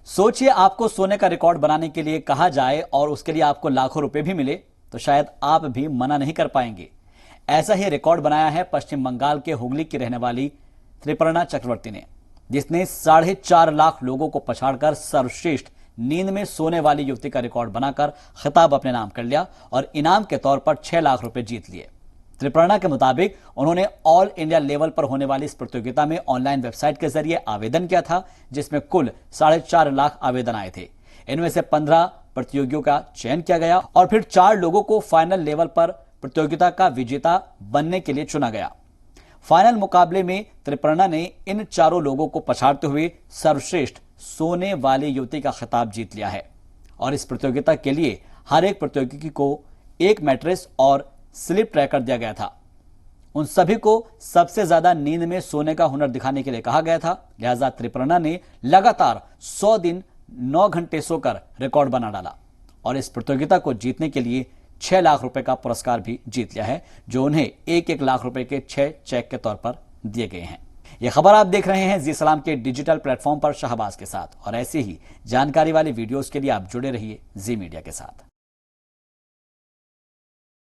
सोचिए आपको सोने का रिकॉर्ड बनाने के लिए कहा जाए और उसके लिए आपको लाखों रुपए भी मिले तो शायद आप भी मना नहीं कर पाएंगे। ऐसा ही रिकॉर्ड बनाया है पश्चिम बंगाल के हुगली की रहने वाली त्रिपर्णा चक्रवर्ती ने, जिसने 4.5 लाख लोगों को पछाड़कर सर्वश्रेष्ठ नींद में सोने वाली युवती का रिकॉर्ड बनाकर खिताब अपने नाम कर लिया और इनाम के तौर पर 6 लाख रुपए जीत लिए। त्रिपर्णा के मुताबिक उन्होंने ऑल इंडिया लेवल पर होने वाली इस प्रतियोगिता में ऑनलाइन वेबसाइट के जरिए आवेदन किया था, जिसमें कुल 4.5 लाख आवेदन आए थे। इनमें से 15 प्रतियोगियों का चयन किया गया और फिर 4 लोगों को फाइनल लेवल पर प्रतियोगिता का विजेता बनने के लिए चुना गया। फाइनल मुकाबले में त्रिपर्णा ने इन 4 लोगों को पछाड़ते हुए सर्वश्रेष्ठ सोने वाली युवती का खिताब जीत लिया है और इस प्रतियोगिता के लिए हर एक प्रतियोगी को एक मैट्रेस और स्लीप ट्रैकर दिया गया था। उन सभी को सबसे ज्यादा नींद में सोने का हुनर दिखाने के लिए कहा गया था, लिहाजा त्रिपर्णा ने लगातार 100 दिन 9 घंटे सोकर रिकॉर्ड बना डाला और इस प्रतियोगिता को जीतने के लिए 6 लाख रुपए का पुरस्कार भी जीत लिया है, जो उन्हें 1-1 लाख रुपए के 6 चेक के तौर पर दिए गए हैं। यह खबर आप देख रहे हैं जी सलाम के डिजिटल प्लेटफॉर्म पर शहबाज के साथ और ऐसे ही जानकारी वाली वीडियोस के लिए आप जुड़े रहिए जी मीडिया के साथ।